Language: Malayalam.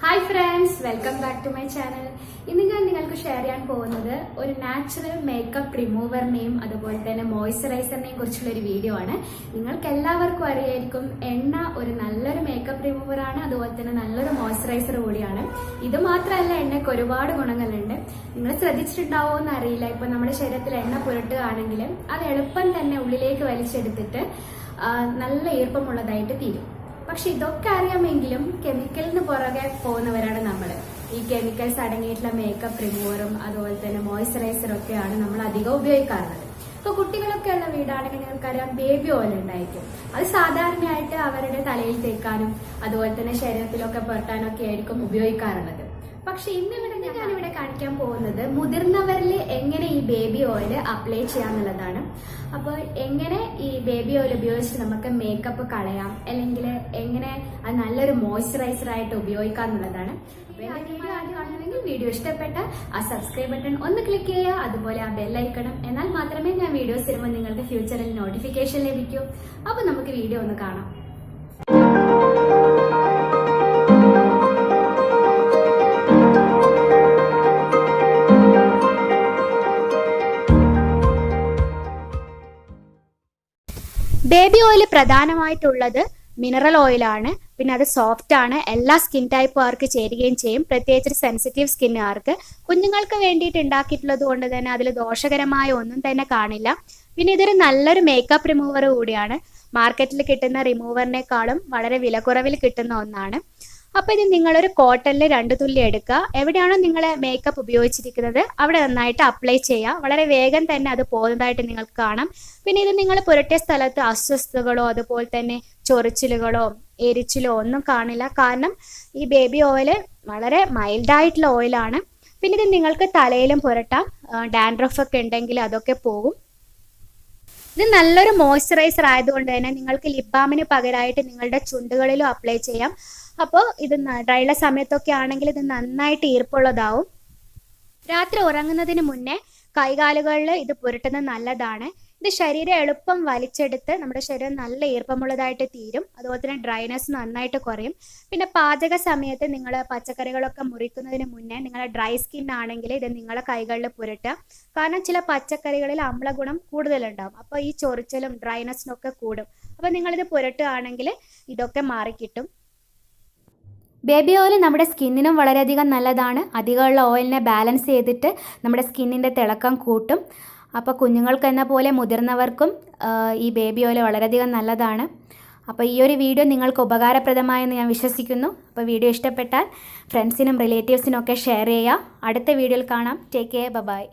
Hi friends, welcome back to my channel. ഇന്ന് ഞാൻ നിങ്ങൾക്ക് ഷെയർ ചെയ്യാൻ പോകുന്നത് ഒരു നാച്ചുറൽ മേക്കപ്പ് റിമൂവറിനെയും അതുപോലെ തന്നെ മോയ്സ്ചറൈസറിനെയും കുറിച്ചുള്ള ഒരു വീഡിയോ ആണ്. നിങ്ങൾക്ക് എല്ലാവർക്കും അറിയായിരിക്കും, എണ്ണ ഒരു നല്ലൊരു മേക്കപ്പ് റിമൂവർ ആണ്, അതുപോലെ തന്നെ നല്ലൊരു മോയ്സ്ചറൈസർ കൂടിയാണ്. ഇത് മാത്രമല്ല, എണ്ണയ്ക്ക് ഒരുപാട് ഗുണങ്ങളുണ്ട്. നിങ്ങൾ ശ്രദ്ധിച്ചിട്ടുണ്ടാവോ എന്ന് അറിയില്ല, ഇപ്പൊ നമ്മുടെ ശരീരത്തിൽ എണ്ണ പുരട്ടുകയാണെങ്കിൽ അത് എളുപ്പം തന്നെ ഉള്ളിലേക്ക് വലിച്ചെടുത്തിട്ട് നല്ല ഈർപ്പമുള്ളതായിട്ട് തീരും. പക്ഷെ ഇതൊക്കെ അറിയാമെങ്കിലും കെമിക്കലിന് പുറകെ പോകുന്നവരാണ് നമ്മൾ. ഈ കെമിക്കൽസ് അടങ്ങിയിട്ടുള്ള മേക്കപ്പ് റിമൂവറും അതുപോലെ തന്നെ മോയ്സ്ചറൈസറും ഒക്കെയാണ് നമ്മൾ അധികം ഉപയോഗിക്കാറുള്ളത്. ഇപ്പൊ കുട്ടികളൊക്കെ ഉള്ള വീടാണെങ്കിൽ നിങ്ങൾക്കറിയാം, ബേബി ഓയിൽ ഉണ്ടായിരിക്കും. അത് സാധാരണയായിട്ട് അവരുടെ തലയിൽ തേക്കാനും അതുപോലെ തന്നെ ശരീരത്തിലൊക്കെ പുരട്ടാനും ഒക്കെ ആയിരിക്കും ഉപയോഗിക്കാറുള്ളത്. പക്ഷെ ഞാനിവിടെ കാണിക്കാൻ പോകുന്നത് മുതിർന്നവരിൽ എങ്ങനെ ഈ ബേബി ഓയിൽ അപ്ലൈ ചെയ്യാന്നുള്ളതാണ്. അപ്പോൾ എങ്ങനെ ഈ ബേബി ഓയിൽ ഉപയോഗിച്ച് നമുക്ക് മേക്കപ്പ് കളയാം, അല്ലെങ്കിൽ എങ്ങനെ അത് നല്ലൊരു മോയ്സ്ചറൈസർ ആയിട്ട് ഉപയോഗിക്കാം എന്നുള്ളതാണ്. വീഡിയോ ആദ്യം കാണുന്നെങ്കിൽ വീഡിയോ ഇഷ്ടപ്പെട്ട ആ സബ്സ്ക്രൈബ് ബട്ടൺ ഒന്ന് ക്ലിക്ക് ചെയ്യുക, അതുപോലെ ആ ബെല്ലൈക്കണം. എന്നാൽ മാത്രമേ ഞാൻ വീഡിയോസ് വരുമ്പോൾ നിങ്ങൾക്ക് ഫ്യൂച്ചറിൽ നോട്ടിഫിക്കേഷൻ ലഭിക്കൂ. അപ്പോൾ നമുക്ക് വീഡിയോ ഒന്ന് കാണാം. ബേബി ഓയിൽ പ്രധാനമായിട്ടുള്ളത് മിനറൽ ഓയിലാണ്. പിന്നെ അത് സോഫ്റ്റ് ആണ്, എല്ലാ സ്കിൻ ടൈപ്പുകാർക്ക് ചേരുകയും ചെയ്യും. പ്രത്യേകിച്ച് സെൻസിറ്റീവ് സ്കിന്നുകാർക്ക്. കുഞ്ഞുങ്ങൾക്ക് വേണ്ടിയിട്ട് ഉണ്ടാക്കിയിട്ടുള്ളത് കൊണ്ട് തന്നെ അതിൽ ദോഷകരമായ ഒന്നും തന്നെ കാണില്ല. പിന്നെ ഇതൊരു നല്ലൊരു മേക്കപ്പ് റിമൂവർ കൂടിയാണ്. മാർക്കറ്റിൽ കിട്ടുന്ന റിമൂവറിനേക്കാളും വളരെ വിലക്കുറവിൽ കിട്ടുന്ന ഒന്നാണ്. അപ്പൊ ഇത് നിങ്ങളൊരു കോട്ടണിൽ 2 തുള്ളി എടുക്കുക. എവിടെയാണോ നിങ്ങൾ മേക്കപ്പ് ഉപയോഗിച്ചിരിക്കുന്നത് അവിടെ നന്നായിട്ട് അപ്ലൈ ചെയ്യുക. വളരെ വേഗം തന്നെ അത് പോകുന്നതായിട്ട് നിങ്ങൾക്ക് കാണാം. പിന്നെ ഇത് നിങ്ങൾ പുരട്ടിയ സ്ഥലത്ത് അസ്വസ്ഥതകളോ അതുപോലെ തന്നെ ചൊറിച്ചിലുകളോ എരിച്ചിലോ ഒന്നും കാണില്ല. കാരണം ഈ ബേബി ഓയിൽ വളരെ മൈൽഡായിട്ടുള്ള ഓയിലാണ്. പിന്നെ ഇത് നിങ്ങൾക്ക് തലയിലും പുരട്ടാം. ഡാൻഡ്രഫ് ഒക്കെ ഉണ്ടെങ്കിൽ അതൊക്കെ പോകും. ഇത് നല്ലൊരു മോയ്സ്ചറൈസർ ആയതുകൊണ്ട് തന്നെ നിങ്ങൾക്ക് ലിപ് ബാമിന് പകരമായിട്ട് നിങ്ങളുടെ ചുണ്ടുകളിലും അപ്ലൈ ചെയ്യാം. അപ്പോൾ ഇത് ഡ്രൈയുള്ള സമയത്തൊക്കെ ആണെങ്കിൽ ഇത് നന്നായിട്ട് ഈർപ്പുള്ളതാവും. രാത്രി ഉറങ്ങുന്നതിന് മുന്നേ കൈകാലുകളിൽ ഇത് പുരട്ടുന്നത് നല്ലതാണ്. ഇത് ശരീരം എളുപ്പം വലിച്ചെടുത്ത് നമ്മുടെ ശരീരം നല്ല ഈർപ്പമുള്ളതായിട്ട് തീരും. അതുപോലെ തന്നെ ഡ്രൈനെസ് നന്നായിട്ട് കുറയും. പിന്നെ പാചക സമയത്ത് നിങ്ങൾ പച്ചക്കറികളൊക്കെ മുറിക്കുന്നതിന് മുന്നേ നിങ്ങളുടെ ഡ്രൈ സ്കിൻ ആണെങ്കിൽ ഇത് നിങ്ങളെ കൈകളിൽ പുരട്ടുക. കാരണം ചില പച്ചക്കറികളിൽ അമ്ലഗുണം കൂടുതലുണ്ടാവും. അപ്പോൾ ഈ ചൊറിച്ചലും ഡ്രൈനെസ്സിനൊക്കെ കൂടും. അപ്പോൾ നിങ്ങളിത് പുരട്ടുകയാണെങ്കിൽ ഇതൊക്കെ മാറിക്കിട്ടും. ബേബി ഓയിൽ നമ്മുടെ സ്കിന്നിനും വളരെയധികം നല്ലതാണ്. അധികമുള്ള ഓയിലിനെ ബാലൻസ് ചെയ്തിട്ട് നമ്മുടെ സ്കിന്നിൻ്റെ തിളക്കം കൂട്ടും. അപ്പോൾ കുഞ്ഞുങ്ങൾക്ക് എന്ന പോലെ മുതിർന്നവർക്കും ഈ ബേബി ഓയിൽ വളരെയധികം നല്ലതാണ്. അപ്പോൾ ഈ ഒരു വീഡിയോ നിങ്ങൾക്ക് ഉപകാരപ്രദമായെന്ന് ഞാൻ വിശ്വസിക്കുന്നു. അപ്പോൾ വീഡിയോ ഇഷ്ടപ്പെട്ടാൽ ഫ്രണ്ട്സിനും റിലേറ്റീവ്സിനും ഒക്കെ ഷെയർ ചെയ്യുക. അടുത്ത വീഡിയോയിൽ കാണാം. Take care, by.